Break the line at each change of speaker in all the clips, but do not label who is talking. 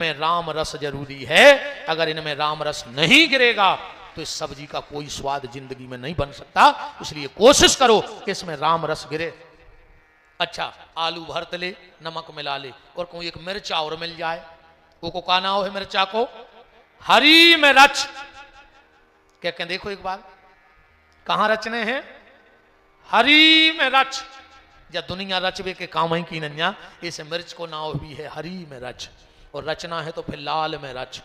में राम रस जरूरी है। अगर इनमें राम रस नहीं गिरेगा तो इस सब्जी का कोई स्वाद जिंदगी में नहीं बन सकता। इसलिए कोशिश करो कि इसमें राम रस गिरे। अच्छा, आलू भरत ले, नमक मिला ले, और कोई एक मिर्चा और मिल जाए, वो का नाम है मिर्चा को हरी में रच। क्या कहें, देखो एक बार कहां रचने हैं, हरी में रच। या दुनिया रचबे के काम ही की नन्या, इस मिर्च को नाव भी है हरी में रच, और रचना है तो फिर लाल में रच।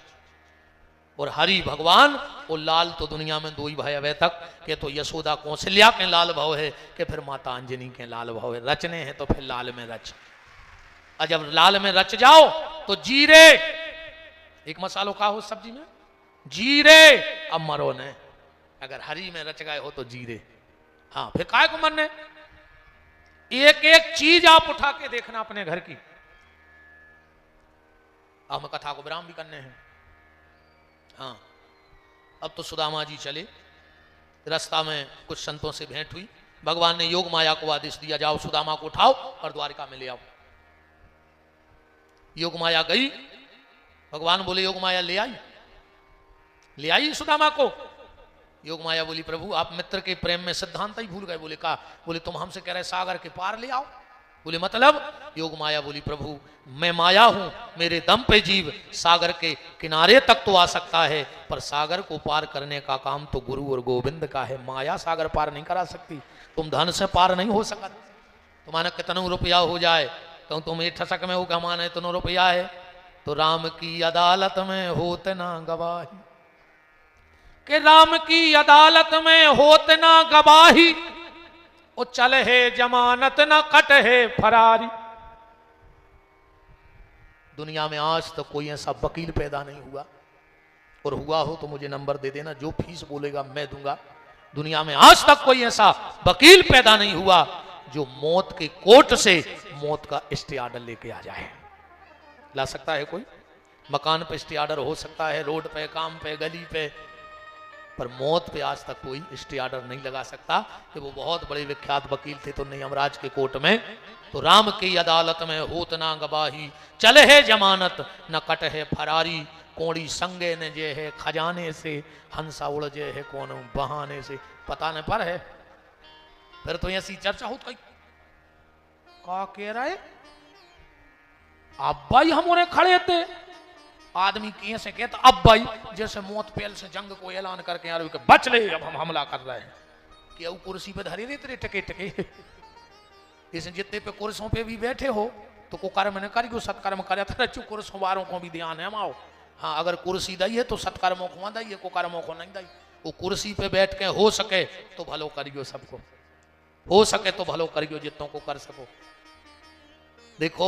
और हरि भगवान और लाल तो दुनिया में दो ही भाई अवे तक के, तो यशोदा कौशल्या के लाल भाव है कि फिर माता अंजनी के लाल भाव है। रचने हैं तो फिर लाल में रच। और जब लाल में रच जाओ तो जीरे, एक मसालो का हो सब्जी में जीरे, अब मरो ने। अगर हरी में रच गए हो तो जीरे। हाँ, फिर काय को मरने, एक एक चीज आप उठा के देखना अपने घर की। अब हम कथा को विराम भी करने हैं। हाँ, अब तो सुदामा जी चले, रास्ता में कुछ संतों से भेंट हुई। भगवान ने योग माया को आदेश दिया, जाओ सुदामा को उठाओ और द्वारिका में ले आओ। योग माया गई, भगवान बोले योग माया ले आई सुदामा को। योग माया बोली प्रभु आप मित्र के प्रेम में सिद्धांत ही भूल गए। बोले का, बोले तुम हमसे कह रहे सागर के पार ले आओ। बोले मतलब? योग माया बोली प्रभु मैं माया हूं, मेरे दम पे जीव सागर के किनारे तक तो आ सकता है, पर सागर को पार करने का काम तो गुरु और गोविंद का है। माया सागर पार नहीं करा सकती। तुम धन से पार नहीं हो सकता। तुम्हारा कितना रुपया हो जाए तो तुम ये ठसक में हो कमाना इतना रुपया है, तो राम की अदालत में होते ना गवाही, कि राम की अदालत में होते ना गवाही, ओ चल है जमानत न कट है फरारी। दुनिया में आज तक कोई ऐसा वकील पैदा नहीं हुआ, और हुआ हो तो मुझे नंबर दे देना, जो फीस बोलेगा मैं दूंगा। दुनिया में आज तक कोई ऐसा वकील पैदा नहीं हुआ जो मौत के कोर्ट से मौत का स्टे ऑर्डर लेके आ जाए। ला सकता है कोई? मकान पे स्टे ऑर्डर हो सकता है, रोड पे, काम पे, गली पे, पर मौत पे आज तक कोई स्टे ऑर्डर नहीं लगा सकता। कि वो बहुत बड़े विख्यात वकील थे तो नहीं यमराज के कोर्ट में, तो राम की अदालत में होत ना गवाही, चले है जमानत न कट है फरारी, कोड़ी संगे ने जे है खजाने से, हंसा उड़ जे है कौन बहाने से। पता न पर है, फिर तो ऐसी चर्चा हो कही का कह रहे अब भाई हम खड़े थे, आदमी कैसे कहता अब भाई, जैसे मौत पेल से जंग को ऐलान करके यार बच ले, अब हम हमला कर रहे हैं। कि अब कुर्सी पे धरे रहते रे टके टके, इस जितने पे कुर्सियों पे भी बैठे हो तो को कर्म ने करियो, सत्कर्म करे था चुप कुर्सियों वालों को भी ध्यान है माओ। हाँ, अगर कुर्सी दी है तो सत्कर्मों को दी है, को कर्मों को नहीं दी। वो कुर्सी पे बैठ के हो सके तो भलो करियो, सबको हो सके तो भलो करियो, जितनों को कर सको। देखो,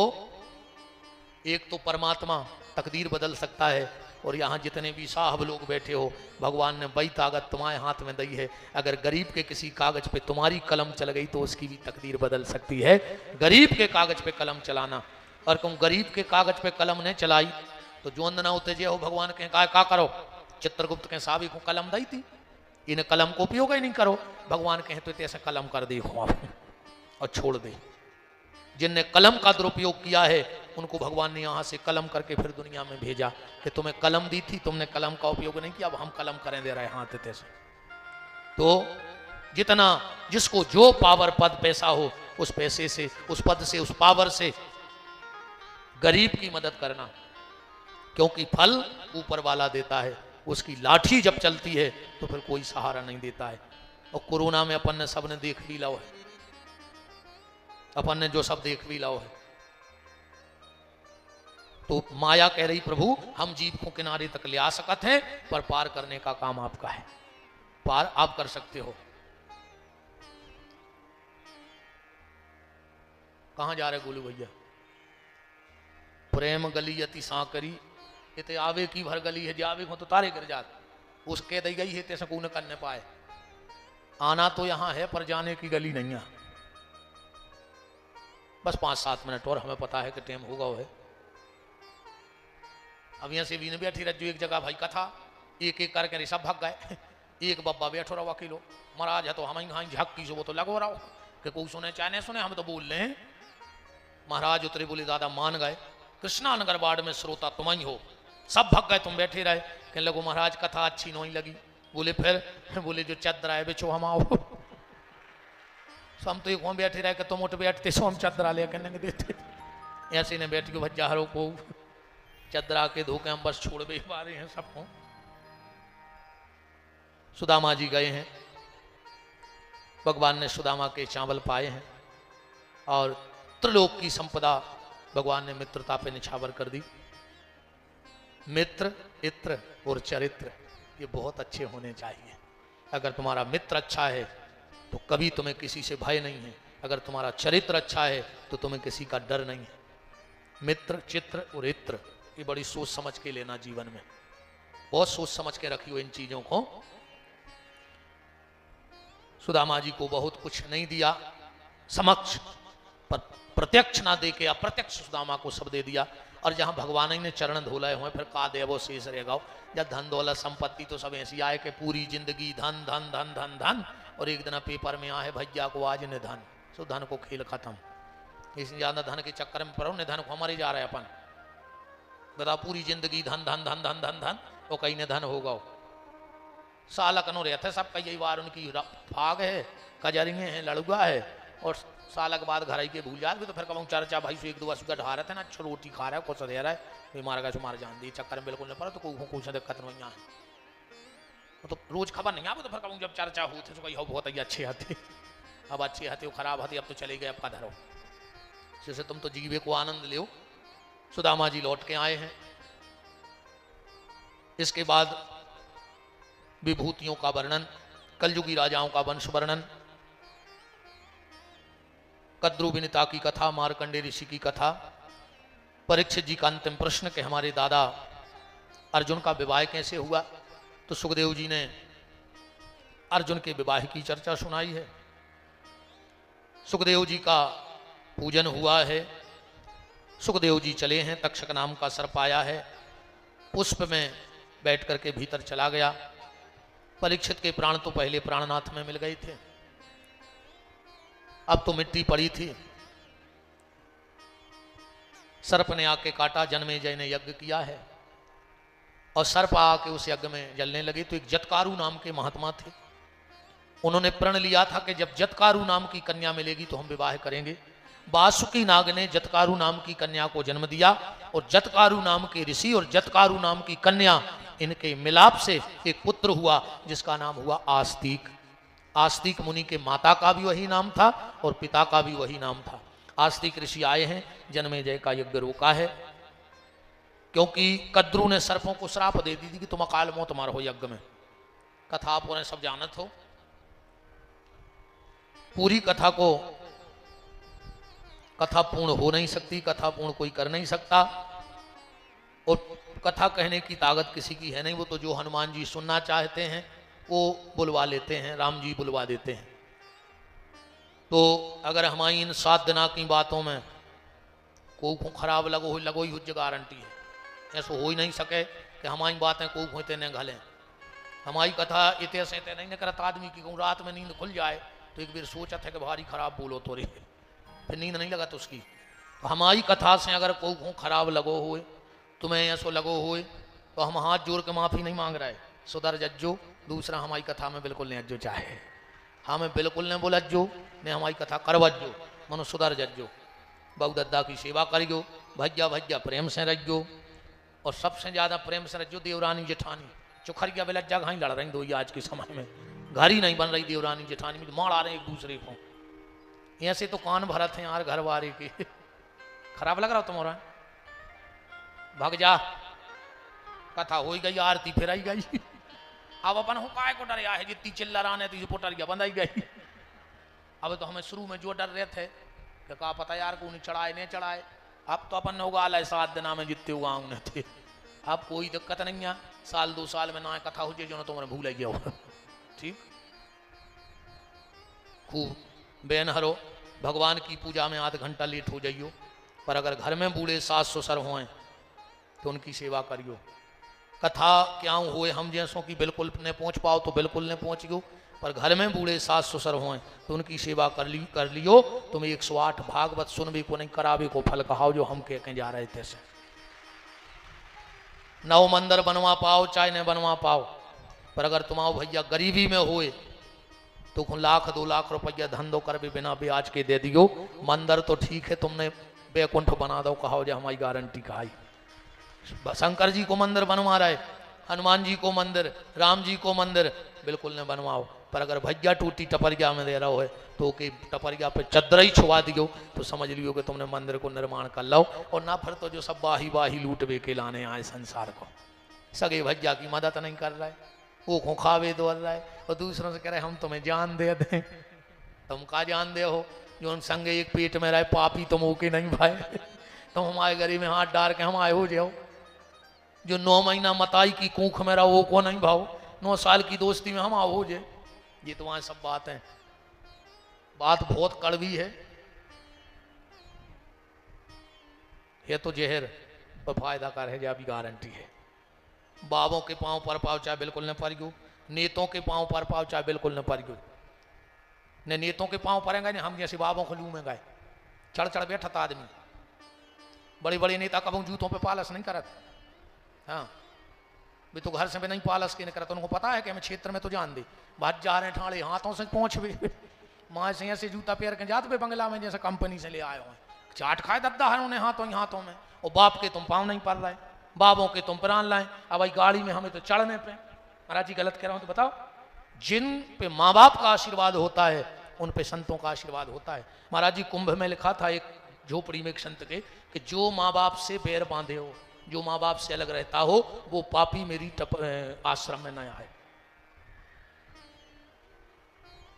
एक तो परमात्मा तकदीर बदल सकता है, और यहाँ जितने भी साहब लोग बैठे हो, भगवान ने वही ताकत तुम्हारे हाथ में दी है। अगर गरीब के किसी कागज पे तुम्हारी कलम चल गई तो उसकी भी तकदीर बदल सकती है। गरीब के कागज पे कलम चलाना, और तुम गरीब के कागज पे कलम ने चलाई तो जो अंदना उते जे हो भगवान के का करो। चित्रगुप्त के साहब को कलम दी थी, इन्हें कलम को उपयोग ही नहीं करो। भगवान कहे तो ऐसे कलम कर देखो आप और छोड़ दे। जिनने कलम का दुरुपयोग किया है उनको भगवान ने यहां से कलम करके फिर दुनिया में भेजा कि तुम्हें कलम दी थी, तुमने कलम का उपयोग नहीं किया, अब हम कलम करें दे रहे हाथ से। तो जितना जिसको जो पावर पद पैसा हो, उस पैसे से, उस पद से, उस पावर से गरीब की मदद करना, क्योंकि फल ऊपर वाला देता है। उसकी लाठी जब चलती है तो फिर कोई सहारा नहीं देता है। और कोरोना में अपन ने सबने देख भी लो है, अपन ने जो सब देख भी लो है। तो माया कह रही प्रभु हम जीव को किनारे तक ले आ सकते हैं, पर पार करने का काम आपका है, पार आप कर सकते हो। कहां जा रहे गोलू भैया? प्रेम गली अति सांकरी, इते आवे की भर गली है, जावे को तो तारे गिर जात। उसके दी गई है तैसे को न करने पाए। आना तो यहां है पर जाने की गली नहीं है। बस 5-7 मिनट और, हमें पता है कि टाइम होगा वो है। अब यहाँ से भी नहीं बैठी रज्जू एक जगह भाई कथा, एक एक करके सब भाग गए। एक बब्बा बैठो रहा किलो महाराज है तो हम ही झक्की से वो तो लगो रहा कि कोई सुने चाहे नहीं सुने, हम तो बोल रहे हैं। महाराज उतरे बोले दादा मान गए, कृष्णानगर वार्ड में श्रोता तुम ही हो। सब भग गए, तुम बैठे रहे। कहने लगो महाराज कथा अच्छी नहीं लगी। बोले फिर? बोले जो चद्रा है बेचो हम आओ। हम तो एक बैठे रहे कि तुम उठ बैठते सो हम चद्रा ले करने देते। ऐसे ने बैठ के भज्जारों को चद्रा के धोखे हम बस छोड़ भी पा रहे हैं सबको। सुदामा जी गए हैं, भगवान ने सुदामा के चावल पाए हैं और त्रिलोक की संपदा भगवान ने मित्रता पे निछावर कर दी। मित्र, इत्र और चरित्र ये बहुत अच्छे होने चाहिए। अगर तुम्हारा मित्र अच्छा है तो कभी तुम्हें किसी से भय नहीं है। अगर तुम्हारा चरित्र अच्छा है तो तुम्हें किसी का डर नहीं है। मित्र, चित्र और इत्र ये बड़ी सोच समझ के लेना जीवन में। बहुत सोच समझ के रखियो इन चीजों को। सुदामा जी को बहुत कुछ नहीं दिया समक्ष, पर प्रत्यक्ष ना दे के अप्रत्यक्ष सुदामा को सब दे दिया। और जहां भगवान ही ने चरण धोलाए हुए फिर का देवो शेष रह गाओ। जब धन दौलत संपत्ति तो सब ऐसी आए कि पूरी जिंदगी धन धन धन धन धन, और एक दिन पेपर में आए भैया को आज निधन। सो धन को खेल खत्म। इसलिए ज्यादा धन के चक्कर में पड़ो, निधन को हमारे जा रहे अपन। बता पूरी जिंदगी धन धन धन धन धन धन, वो कहीं निधन होगा। सालक नो रहते सब कई बार उनकी फाग है, कजरिए हैं, लड़ुआ है, और सालक बाद घर आई के भूल जाए तो फिर कहूँ चर्चा भाई से एक दो वर्ष ढा रहे थे ना, अच्छी रोटी खा रहा है, कुछ दे रहा है, बीमार का सुमार जान दी चक्कर में बिल्कुल नहीं पड़ा तो कुछ दिक्कत नहीं है। तो रोज खबर नहीं आवे तो फिर कहूँ जब चर्चा होती तो कही हो बहुत ही अच्छे आते, अब अच्छे आते हो खराब आते, अब तो चले गए, अब का धरो। जैसे तुम तो जीवे को आनंद लो। सुदामा जी लौट के आए हैं। इसके बाद विभूतियों का वर्णन, कलयुगी राजाओं का वंश वर्णन, कद्रु विनिता की कथा, मार्कंडे ऋषि की कथा, परीक्षित जी का अंतिम प्रश्न कि हमारे दादा अर्जुन का विवाह कैसे हुआ। तो सुखदेव जी ने अर्जुन के विवाह की चर्चा सुनाई है। सुखदेव जी का पूजन हुआ है। सुखदेव जी चले हैं, तक्षक नाम का सर्प आया है, पुष्प में बैठ करके भीतर चला गया। परीक्षित के प्राण तो पहले प्राणनाथ में मिल गए थे, अब तो मिट्टी पड़ी थी। सर्प ने आके काटा, जन्मेजय ने यज्ञ किया है और सर्प आके उस यज्ञ में जलने लगे। तो एक जतकारु नाम के महात्मा थे, उन्होंने प्रण लिया था कि जब जतकारु नाम की कन्या मिलेगी तो हम विवाह करेंगे। वासुकी नाग ने जतकारु नाम की कन्या को जन्म दिया और जतकारु नाम के ऋषि और जतकारु नाम की कन्या, इनके मिलाप से एक पुत्र हुआ जिसका नाम हुआ आस्तिक। आस्तिक मुनि के माता का भी वही नाम था और पिता का भी वही नाम था। आस्तिक ऋषि आए हैं, जन्मेजय का यज्ञ रोका है क्योंकि कद्रु ने सर्पों को श्राप दे दी थी कि तुम अकाल मौत मारो यज्ञ में। कथा आप सब जानत हो। पूरी कथा को कथा पूर्ण हो नहीं सकती, कथा पूर्ण कोई कर नहीं सकता, और कथा कहने की ताकत किसी की है नहीं। वो तो जो हनुमान जी सुनना चाहते हैं वो बुलवा लेते हैं, राम जी बुलवा देते हैं। तो अगर हमारी इन 7 दिना की बातों में को खराब लगो ही हुज गारंटी है। ऐसा हो ही नहीं सके कि हमारी बातें को होते न घलें। हमारी कथा इतने से नहीं करता आदमी की कहूँ रात में नींद खुल जाए तो एक बार सोचा था कि भारी खराब बोलो तो रे, फिर नींद नहीं लगा तो उसकी। तो हमारी कथा से अगर को खराब लगो हुए, तुम्हें ऐसो लगो हुए, तो हम हाथ जोड़ के माफ़ी नहीं मांग रहे, सुधर जज्जो। दूसरा हमारी कथा में बिल्कुल नहीं अज्जो चाहे, हमें बिल्कुल नहीं बोलज्जो, ने हमारी कथा करवज्जो, मनो सुधर जज्जो। बहुदद्दा की सेवा करियो, भज्जा भज्जा प्रेम से रज्जो, और सबसे ज़्यादा प्रेम से रज्जो देवरानी जेठानी। चुखरिया बेलज्जा घाई लड़ रही दो ये आज के समय में, घर ही नहीं बन रही देवरानी जेठानी में, मार आ रहे एक दूसरे को। ऐसे तो कान भरत हैं यार घर वाले के। खराब लग रहा हो तुम्हारा, भाग जा, कथा हो गई, आरती फिर आई गई। अब अपन हो काय को डर है, जितनी चिल्ला रहा थी पोटरिया बंधाई गई। अब तो हमें शुरू में जो डर रहे थे कि कहा पता यार को नहीं चढ़ाए नहीं चढ़ाए, अब तो अपन होगा 7 दिना में जितने हुआ उन्हें थे। अब कोई दिक्कत नहीं है, साल 2 साल में ना कथा हो जाए जो तुम्हारे भूल गया हो। ठीक, खूब बेन हरो, भगवान की पूजा में आध घंटा लेट हो जाइयो, पर अगर घर में बूढ़े सास ससुर हों तो उनकी सेवा करियो। कथा क्या हुए हम जैसों की बिल्कुल ने पहुँच पाओ तो बिल्कुल ने पहुँच गयो, पर घर में बूढ़े सास ससुर हों तो उनकी सेवा कर लियो। तुम 108 भागवत सुनबे को नहीं करावे को फल कहाओ, जो हम कह के जा रहे थे से। 9 मंदिर बनवा पाओ चाहे न बनवा पाओ, पर अगर तुम्हारा भैया गरीबी में होए तो 1 लाख 2 लाख रुपया धंधो कर भी बिना ब्याज के दे दियो। मंदिर तो ठीक है तुमने बैकुंठ बना दो कहाओ, जो हमारी गारंटी कहाई। शंकर जी को मंदिर बनवा रहे, हनुमान जी को मंदिर, राम जी को मंदिर, बिल्कुल न बनवाओ। पर अगर भैया टूटी टपरिया में दे रहा है तो कि टपरिया पे चद्दर ही छुआ दियो तो समझ लियो कि तुमने मंदिर को निर्माण कर लो। और ना फिर तो जो सब बाही बाही लूट बे के लाने आए संसार को, सगे भैया की मदद नहीं कर रहा है, वो खो खावे दो रहा है और दूसरों से कह रहे हम तुम्हें जान दे दें। तुम का जान दे हो, जो उन संगे एक पेट में रहे पापी तुम होके नहीं भाई, तुम हमारे गरीब में हाथ डाल के हम आए हो जाओ। जो 9 महीना मताई की कूख में रहो वो को नहीं भाव, 9 साल की दोस्ती में हम आओ हो जाए। ये तो वहां सब बात है, बात बहुत कड़वी है। ये तो जहर पर फायदा कर है, भी गारंटी है। बाबों के पांव पर पाओ चाहे बिल्कुल न परियो, नेतों के पांव पर पाओ चाहे बिल्कुल न परियो। ने नेतों के पांव पड़ेंगे नहीं, हम जैसे बाबों को लू में गए चढ़ चढ़ बैठा था आदमी। बड़े बड़े नेता कब जूतों पे पालस नहीं करत, हाँ भी तो घर से भी नहीं पालस के नहीं करत। उनको पता है कि हमें क्षेत्र में तो जान दे, बात जा रहे हैं ठाणे हाथों से पहुंच भी माँ से ऐसे जूता पैर के जाते पे बंगला में जैसे कंपनी से ले आए हुए, चाट खाए दद्दा है उन्हें हाथों में। और बाप के तुम पाँव नहीं पड़ रहे, बाबों के तुम प्राण लाए। अब भाई गाड़ी में हमें तो चढ़ने पे, महाराज जी गलत कह रहा हूँ तो बताओ। जिन पे माँ बाप का आशीर्वाद होता है उन पे संतों का आशीर्वाद होता है। महाराज जी कुंभ में लिखा था एक झोपड़ी में एक संत के कि जो माँ बाप से पैर बांधे हो, जो माँ बाप से अलग रहता हो, वो पापी मेरी आश्रम में न आए।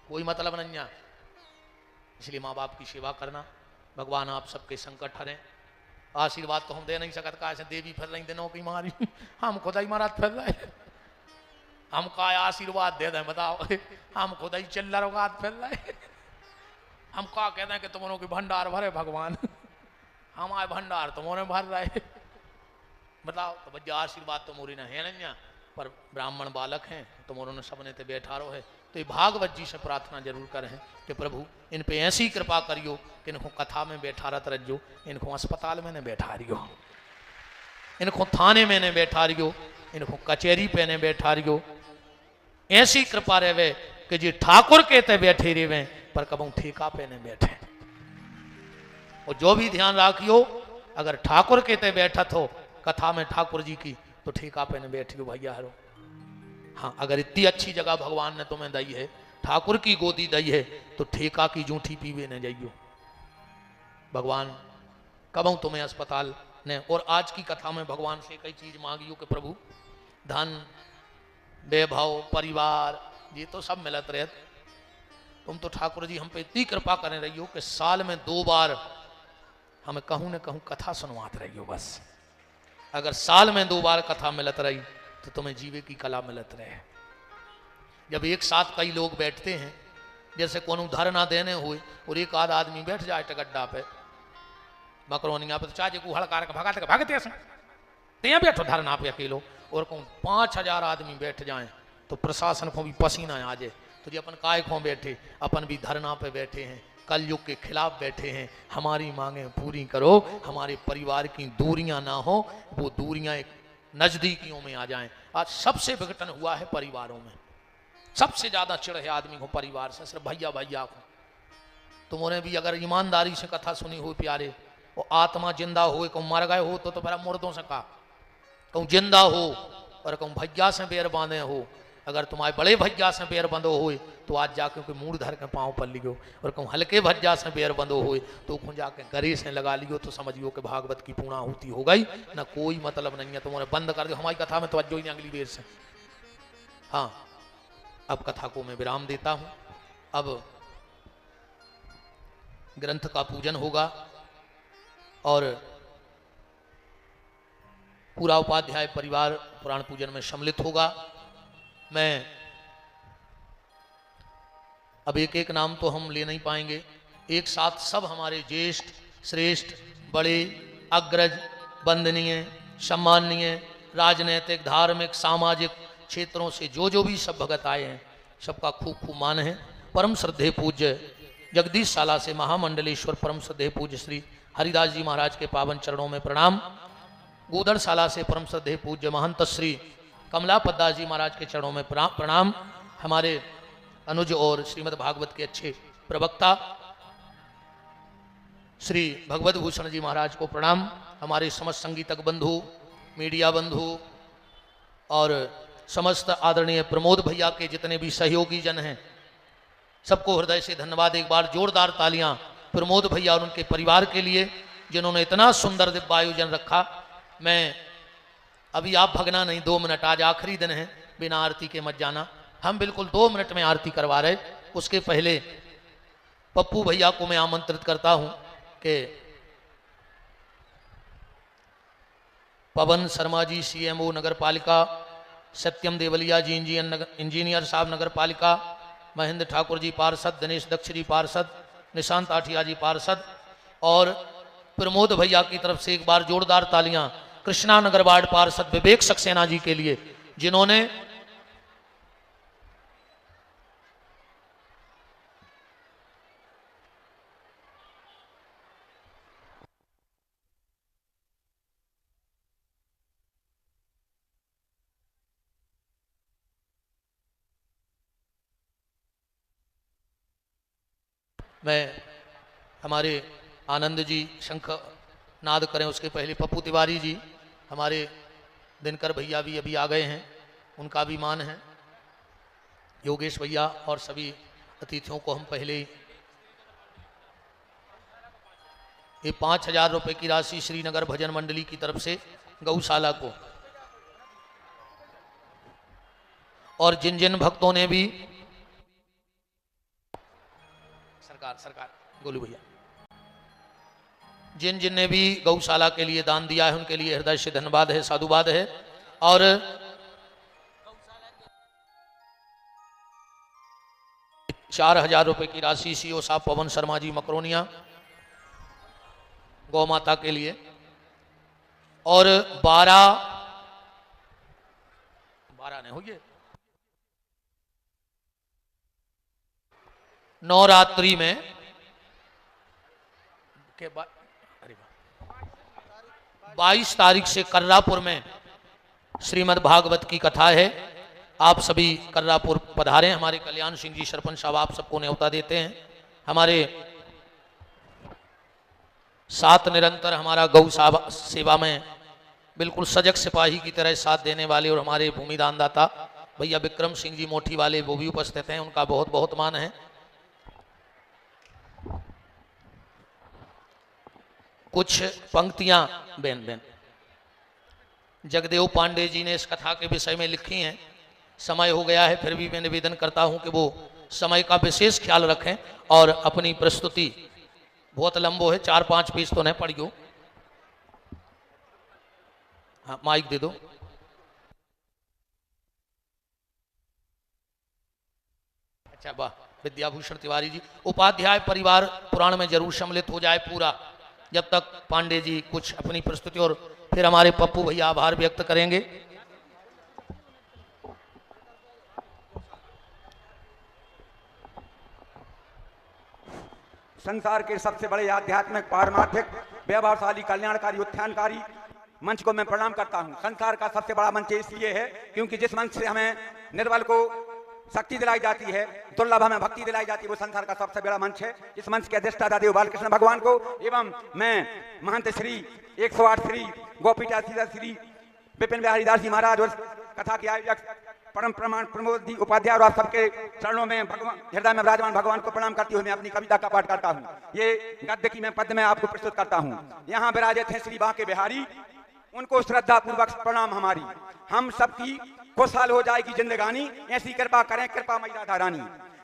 कोई मतलब नहीं है। इसलिए माँ बाप की सेवा करना, भगवान आप सबके संकट हरें। आशीर्वाद तो हम दे नहीं सकते, कैसे देवी फिर रही दिनों की मारी हम खुदा ही महाराज फिर रहे, हम का आशीर्वाद दे दें बताओ, हम खुदा ही चिल्लर औकात फिर रहे। हम का कहते हैं कि तुमनों की भंडार भरे भगवान, हमारे भंडार तुमने भर रहे बताओ। तो भैया आशीर्वाद तो मोरी ना है नहीं, पर ब्राह्मण बालक हैं तो उन्होंने सबने ते बैठा रो है। तो ये भागवत जी से प्रार्थना जरूर करें कि प्रभु इन पे ऐसी कृपा करियो कि इनको कथा में बैठा रत रजो, इनको अस्पताल में न बैठा रहियो, इनको थाने में न बैठा रहियो, इनको कचहरी पे न बैठा रहियो। ऐसी कृपा रहे कि जी ठाकुर के ते बैठे रहे पर कबू ठेका पे न बैठे। और जो भी ध्यान रखियो, अगर ठाकुर के ते बैठत हो कथा में ठाकुर जी की, तो ठेका पे न बैठियो भैया हरो। हाँ अगर इतनी अच्छी जगह भगवान ने तुम्हें दी है, ठाकुर की गोदी दी है, तो ठेका की जूठी पीवे न जाइयो। भगवान कबू तुम्हें अस्पताल ने। और आज की कथा में भगवान से कई चीज मांगियो कि प्रभु धन वैभव परिवार ये तो सब मिलत रहे, तुम तो ठाकुर जी हम पे इतनी कृपा करने रही हो कि साल में 2 बार हमें कहूं न कहूं कथा सुनवात रही हो। बस अगर साल में 2 बार कथा मिलत रही तो तुम्हें जीवे की कला मिलत रहे। जब एक साथ कई लोग बैठते हैं, जैसे कोनो धरना देने हुए और एक आध आदमी बैठ जाए टगड्डा पे मकरोनिया पे, तो चाहे को हड़कार के भागते ते बैठो धरना पे अकेलो, और कहूँ 5000 आदमी बैठ जाए तो प्रशासन को भी पसीना आ जाए। तो जी अपन काय को बैठे, अपन भी धरना पे बैठे हैं, कलयुग के खिलाफ बैठे हैं, हमारी मांगे पूरी करो, हमारे परिवार की दूरियां ना हो, वो दूरियां एक नजदीकियों में आ जाएं। आज सबसे विघटन हुआ है परिवारों में, सबसे ज्यादा चिढ़ है आदमी को परिवार से, सिर्फ भैया भैया को। तुमने भी अगर ईमानदारी से कथा सुनी हो प्यारे, वो आत्मा जिंदा हो, कहूँ मर गए हो तो फिर मुर्दों से कहा, कहूँ जिंदा हो और कहूँ भैया से पैर बांधे हो। अगर तुम्हारे बड़े भैया से पैर बंधो हुए तो आज जाके कोई मूड धर के पाँव पर लियो, और कहूँ हल्के भैया से पैर बंधो हुए तो खुद जाके गरे से लगा लियो, तो समझियो कि भागवत की पूर्णाहुति हो गई ना, कोई मतलब नहीं है। तुमने बंद कर दियो, हमारी कथा में तो अज्जो ही अगली बेर से। हाँ अब कथा को मैं विराम देता हूँ। अब ग्रंथ का पूजन होगा और पूरा उपाध्याय परिवार पुराण पूजन में सम्मिलित होगा। मैं अब एक एक नाम तो हम ले नहीं पाएंगे, एक साथ सब हमारे ज्येष्ठ श्रेष्ठ बड़े अग्रज वंदनीय सम्माननीय राजनैतिक, धार्मिक, सामाजिक क्षेत्रों से जो भी सब भगत आए हैं, सबका खूब खूब मान है। परम श्रद्धेय पूज्य जगदीश साला से महामंडलेश्वर परम श्रद्धेय पूज्य श्री हरिदास जी महाराज के पावन चरणों में प्रणाम। गोदड़ साला से परम श्रद्धेय पूज्य महंत श्री कमला पद्दास जी महाराज के चरणों में प्रणाम। हमारे अनुज और श्रीमद् भागवत के अच्छे प्रवक्ता श्री भगवत भूषण जी महाराज को प्रणाम। हमारे समस्त संगीतक बंधु, मीडिया बंधु और समस्त आदरणीय प्रमोद भैया के जितने भी सहयोगी जन हैं, सबको हृदय से धन्यवाद। एक बार जोरदार तालियां प्रमोद भैया और उनके परिवार के लिए, जिन्होंने इतना सुंदर दिव्य आयोजन रखा। मैं अभी आप भगना नहीं, 2 मिनट, आज आखिरी दिन है, बिना आरती के मत जाना। हम बिल्कुल 2 मिनट में आरती करवा रहे। उसके पहले पप्पू भैया को मैं आमंत्रित करता हूं कि पवन शर्मा जी CMO नगर पालिका, सत्यम देवलिया जी इंजीनियर साहब नगर पालिका, महेंद्र ठाकुर जी पार्षद, दिनेश दक्ष जी पार्षद, निशांत आठिया जी पार्षद और प्रमोद भैया की तरफ से एक बार जोरदार तालियां कृष्णा नगर वार्ड पार्षद विवेक सक्सेना जी के लिए, जिन्होंने मैं हमारे आनंद जी शंख नाद करें, उसके पहले पप्पू तिवारी जी, हमारे दिनकर भैया भी अभी आ गए हैं, उनका भी मान है। योगेश भैया और सभी अतिथियों को हम पहले ही ये 5000 रुपये की राशि श्रीनगर भजन मंडली की तरफ से गौशाला को, और जिन जिन भक्तों ने भी सरकार गोलू भैया, जिन जिन ने भी गौशाला के लिए दान दिया है, उनके लिए हृदय से धन्यवाद है, साधुवाद है। और ₹4000 रुपये की राशि CO साहब पवन शर्मा जी मकरोनिया गौ माता के लिए, और 12 ने हो गए नवरात्रि में के बाद 22 तारीख से कर्रापुर में श्रीमद् भागवत की कथा है। आप सभी कर्रापुर पधारें। हमारे कल्याण सिंह जी सरपंच साहब आप सबको न्योता देते हैं। हमारे साथ निरंतर हमारा गौ सेवा में बिल्कुल सजग सिपाही की तरह साथ देने वाले और हमारे भूमिदान दाता भैया विक्रम सिंह जी मोठी वाले, वो भी उपस्थित हैं, उनका बहुत बहुत मान है। कुछ पंक्तियां बेन जगदेव पांडे जी ने इस कथा के विषय में लिखी हैं। समय हो गया है, फिर भी मैं निवेदन करता हूं कि वो समय का विशेष ख्याल रखें और अपनी प्रस्तुति बहुत लंबो है, 4-5 पेज तो नहीं पढ़ियो। हाँ, माइक दे दो। अच्छा वाह, विद्याभूषण तिवारी जी। उपाध्याय परिवार पुराण में जरूर सम्मिलित हो जाए पूरा, जब तक पांडे जी कुछ अपनी प्रस्तुति, और फिर हमारे पप्पू भैया आभार व्यक्त करेंगे।
संसार के सबसे बड़े आध्यात्मिक, पारमार्थिक, व्यवहारशाली, कल्याणकारी, उत्थानकारी मंच को मैं प्रणाम करता हूं। संसार का सबसे बड़ा मंच इसलिए है क्योंकि जिस मंच से हमें निर्बल को शक्ति दिलाई जाती है, दुर्लभ हमें भक्ति दिलाई जाती है, वो संसार का सबसे बड़ा मंच है। इस मंच के अधिष्ठाता देव बालकृष्ण भगवान को एवं मैं महंत श्री 108 श्री गोपीटासीधर श्री विपिन बिहारी दास जी महाराज और कथा के आयोजक परम प्रमाण प्रमोद जी उपाध्याय और आप सबके चरणों में भगवान हृदय में विराजमान भगवान को प्रणाम करती हुए मैं अपनी कविता का पाठ करता हूँ। ये गद्य की मैं पद में आपको प्रस्तुत करता हूँ। यहाँ विराजित हैं श्री बांके बिहारी, उनको श्रद्धा पूर्वक प्रणाम हमारी। हम सबकी खुशहाल हो जाएगी जिंदगानी, ऐसी कृपा करें कृपा मई राधा रानी।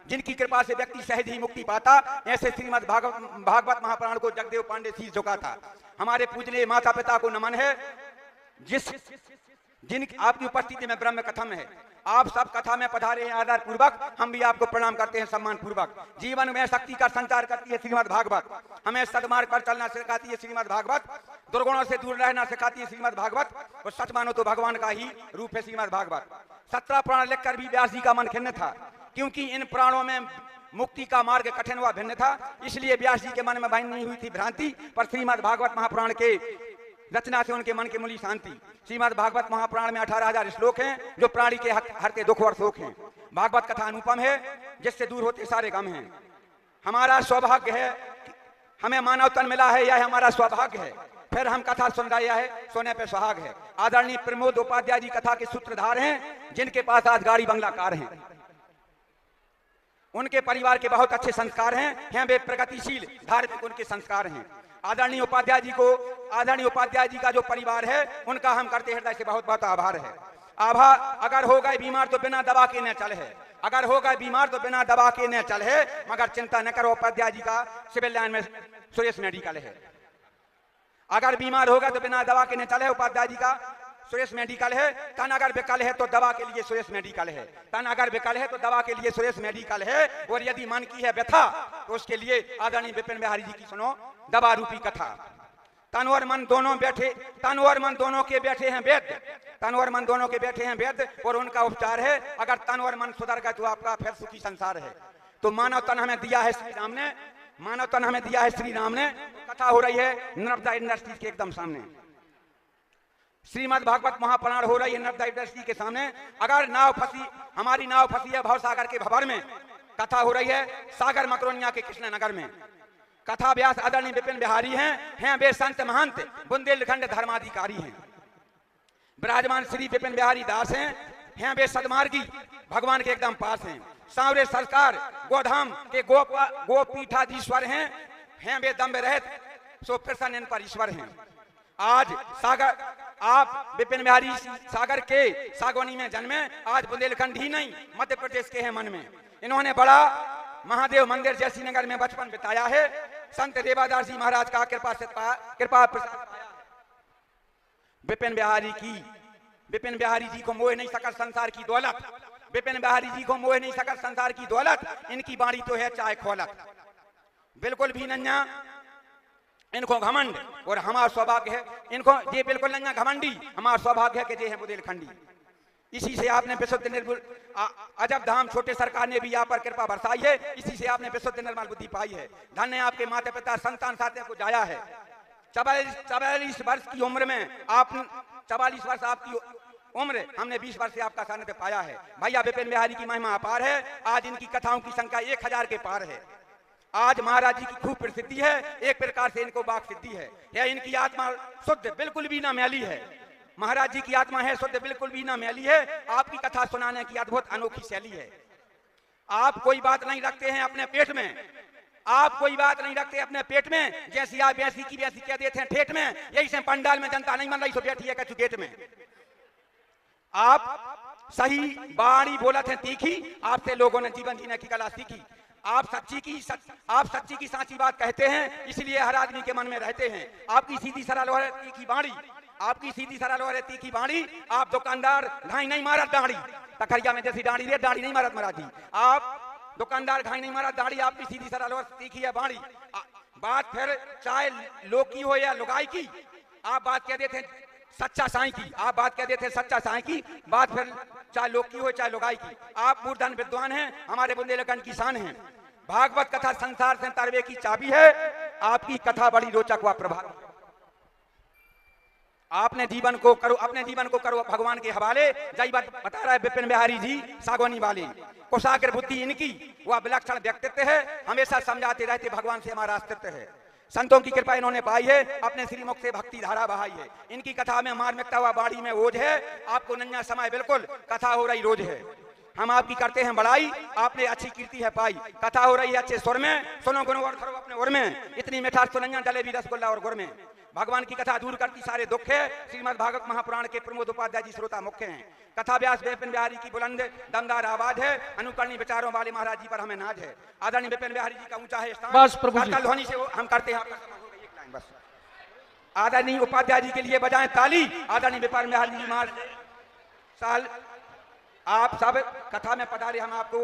जिनकी कृपा से व्यक्ति सहज ही मुक्ति पाता, ऐसे श्रीमद् भागवत महापुराण को जगदेव पांडे शीश झुका था। हमारे पूजनीय माता पिता को नमन है, जिन आपकी उपस्थिति में ब्रह्म कथम है। आप सब कथा में पधारे हैं आदर पूर्वक, हम भी आपको प्रणाम करते हैं सम्मान पूर्वक। जीवन में शक्ति का संचार करती है श्रीमद् भागवत, हमें सदमार्ग पर चलना सिखाती है श्रीमद् भागवत। दुर्गुणों से दूर रहना सिखाती है श्रीमद् भागवत, और सच मानो तो भगवान का ही रूप है श्रीमद् भागवत। 17 पुराण लिखकर भी व्यास जी का मन खिन्न था, क्योंकि इन पुराणों में मुक्ति का मार्ग कठिन व भिन्न था, इसलिए व्यास जी के मन में बनी हुई थी भ्रांति। पर श्रीमद् भागवत महापुराण के रचना से उनके मन की मूली शांति। श्रीमद् भागवत महापुराण में 18,000 श्लोक हैं, जो प्राणी के हरते दुख और शोक हैं। भागवत कथा अनुपम है, जिससे दूर होते सारे गम हैं। हमारा सौभाग्य है, हमें मानव तन मिला है, यह हमारा सौभाग्य है। फिर हम कथा सुन रहे हैं, सोने पे सुहाग है। आदरणीय प्रमोद उपाध्याय जी कथा के सूत्रधार हैं, जिनके पास आज गाड़ी बंगला कार हैं। उनके परिवार के बहुत अच्छे संस्कार हैं वे प्रगतिशील धार्मिक उनके संस्कार हैं। आदरणीय उपाध्याय जी का जो परिवार है, उनका हम करते हृदय से बहुत बहुत आभार है। अगर हो गए बीमार तो बिना दवा के न चल है, अगर हो गए बीमार तो बिना दवा के न चल है, मगर चिंता न करो उपाध्याय जी का सिविल लाइन में सुरेश मेडिकल है। अगर बीमार होगा तो बिना दवा के न चले, उपाध्याय जी का सुरेश मेडिकल है। तन अगर विकल है तो दवा के लिए सुरेश मेडिकल है, तन अगर विकल है तो दवा के लिए सुरेश मेडिकल है। और यदि मन की है व्यथा तो उसके लिए आदरणीय विपिन बिहारी जी की सुनो दवा रूपी कथा। तन और मन दोनों बैठे, तन और मन दोनों के बैठे हैं वेद, तन और मन दोनों के बैठे हैं वेद, और उनका उपचार है। अगर तन और मन सुधर गए तो आपका फिर सुखी संसार है। तो मानव तन हमें दिया है श्री राम ने, मानव तन हमें दिया है श्री राम ने। कथा हो रही है नर्मदा इंडस्ट्रीज के एकदम सामने, श्रीमद् भागवत महापुराण हो रही है नर्मदा इंडस्ट्री के सामने। अगर नाव फंसी, हमारी नाव फंसी है भवसागर के भंवर में। कथा हो रही है सागर मकरोनिया के कृष्ण नगर में। कथा व्यास आदरणीय विपिन बिहारी हैं वे संत महंत बुंदेलखंड धर्माधिकारी हैं। विराजमान श्री विपिन बिहारी दास हैं वे सदमार्गी भगवान के एकदम पास हैं। सांवरे सरकार गोधाम के गोपीठाधीश्वर हैं वे दम्भ रहित सो प्रसन्न इन पर ईश्वर हैं। आज सागर आप विपिन बिहारी सागर के सागवानी में जन्मे, आज बुंदेलखंड ही नहीं मध्य प्रदेश के हैं मन में। इन्होंने बड़ा महादेव मंदिर जैसी नगर में बचपन बिताया है। संत देवादास जी महाराज का कृपा प्रसाद विपिन बिहारी जी को मोह नहीं सका संसार की दौलत, विपिन बिहारी जी को मोह नहीं सका संसार की दौलत। इनकी बाणी तो है चाहे खोलत, बिल्कुल भी नन्या इनको घमंड, और हमारा सौभाग्य है इनको ये बिल्कुल नन्या घमंडी, हमारा सौभाग्य है कि ये है बुंदेलखंडी। इसी से आपने विशुद्ध निर्मल अजब धाम छोटे सरकार ने भी यहाँ पर कृपा बरसाई है। इसी से आपने विशुद्ध निर्मल बुद्धि पाई है। धन्य आपके माता पिता संतान साथियों को जाया है। 44 वर्ष की उम्र में आप 44 वर्ष आपकी उम्र, हमने 20 वर्ष से आपका सानिध्य पाया है। भैया विपिन बिहारी की महिमा अपार है। आज इनकी कथाओं की संख्या 1000 के पार है। आज महाराज जी की खूब प्रसिद्धि है, एक प्रकार से इनको बाग सिद्धि है। यह इनकी आत्मा शुद्ध बिल्कुल भी ना मैली है। महाराज जी की आत्मा है शुद्ध बिल्कुल भी ना मैली है। आपकी कथा सुनाने की अद्भुत अनोखी शैली है। आप कोई बात नहीं रखते हैं अपने पेट में, आप कोई बात नहीं रखते अपने पेट में। जैसी आप वैसी की वैसी कह देते हैं ठेठ में। यही से पंडाल में जनता नहीं मन रही सो बैठी है कछु गेट में। आप सही बाणी बोलत हैं तीखी, आपसे लोगों ने जीवन जीने की कला सीखी। आप सच्ची की साची बात कहते हैं, इसलिए हर आदमी के मन में रहते हैं। आपकी सीधी सरल और तीखी बाणी, आपकी सीधी सरल और तीखी बाणी। आप दुकानदार घाई नहीं मारत दाढ़ी, तखरिया में जैसी दाढ़ी रे दाढ़ी नहीं मारत महाराज जी। आप दुकानदार घाई नहीं मारत दाढ़ी, आपकी सीधी सरल और तीखी है बाणी। बात फिर चाहे लोग की हो या लुगाई की, आप बात कह देते हैं सच्चा साईं की, आप बात कह देते हैं सच्चा साईं की। बात फिर चाहे लोग की हो चाहे लुगाई की। आप मूर्धन विद्वान हैं, हमारे बुंदेलखंड की शान हैं। भागवत कथा संसार से तरवे की चाबी है। आपकी कथा बड़ी रोचक व प्रभावी। अपने जीवन को करो भगवान के हवाले। जय बात बता रहा है विपिन बिहारी जी सागवानी वाले। कुशाग्र बुद्धि इनकी वह विलक्षण व्यक्तित्व है। हमेशा समझाते रहते भगवान से हमारा अस्तित्व है। संतों की कृपा इन्होंने पाई है, अपने श्रीमुख से भक्ति धारा बहाई है। इनकी कथा में मार्मिकता व बाड़ी में ओझ है। आपको नन्या समय बिल्कुल कथा हो रही रोज है। हम आपकी करते हैं बड़ाई, आपने अच्छी कीर्ति है पाई। कथा हो रही है अच्छे सुर में, सुनो गुनो और करो अपने उर में। इतनी मिठास तो नन्या जलेबी रसगुल्ला और गुड़ में। भगवान की कथा दूर करती सारे दुख है। श्रीमद् भागवत महापुराण के प्रमोद उपाध्याय जी श्रोता मुख्य हैं। कथा व्यास विपिन बिहारी की बुलंद दमदार आवाज है। अनुकरणीय विचारों वाले महाराज जी पर हमें नाज है। आदरणीय विपिन बिहारी जी का ऊंचा है स्थान।
बस प्रभु जी।
ध्वनि से हम करते हैं बस। आदरणीय उपाध्याय जी के लिए बजाएं ताली। आदरणीय विपिन बिहारी जी महाराज साल आप सब कथा में पधारे, हम आपको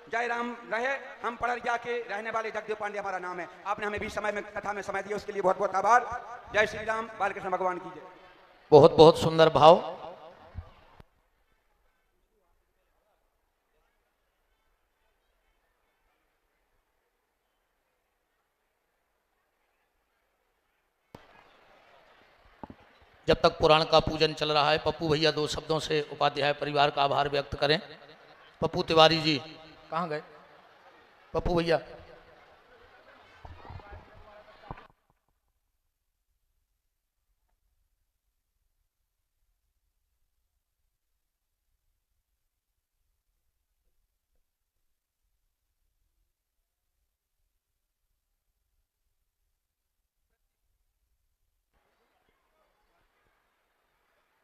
जय राम रहे। हम पड़रिया के रहने वाले जगदेव पांडे हमारा नाम है। आपने हमें भी समय में कथा में समय दिया, उसके लिए बहुत बहुत आभार। जय श्री राम, बालकृष्ण भगवान की जय।
बहुत बहुत सुंदर भाव। जब तक पुराण का पूजन चल रहा है, पप्पू भैया 2 शब्दों से उपाध्याय परिवार का आभार व्यक्त करें। पप्पू तिवारी जी कहाँ गए? पप्पू भैया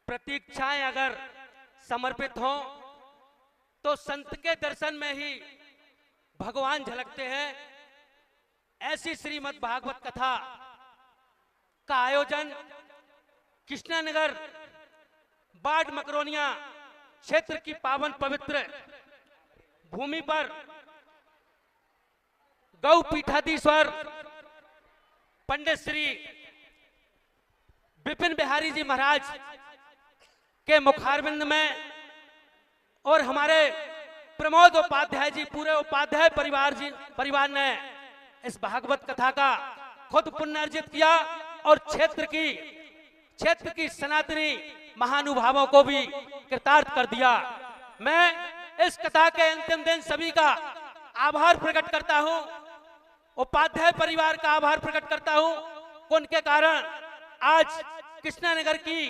प्रतीक्षाएं अगर समर्पित हों तो संत के दर्शन में ही भगवान झलकते हैं। ऐसी श्रीमद् भागवत कथा का आयोजन कृष्णानगर बाढ़ मकरोनिया क्षेत्र की पावन पवित्र भूमि पर गौ पीठाधीश्वर पंडित श्री विपिन बिहारी जी महाराज के मुखारविंद में और हमारे प्रमोद उपाध्याय जी, पूरे उपाध्याय परिवार ने इस भागवत कथा का खुद पुण्य अर्जित किया और क्षेत्र की सनातनी महानुभावों को भी कृतार्थ कर दिया। मैं इस कथा के अंतिम दिन सभी का आभार प्रकट करता हूं, उपाध्याय परिवार का आभार प्रकट करता हूं। उनके कारण आज कृष्णानगर की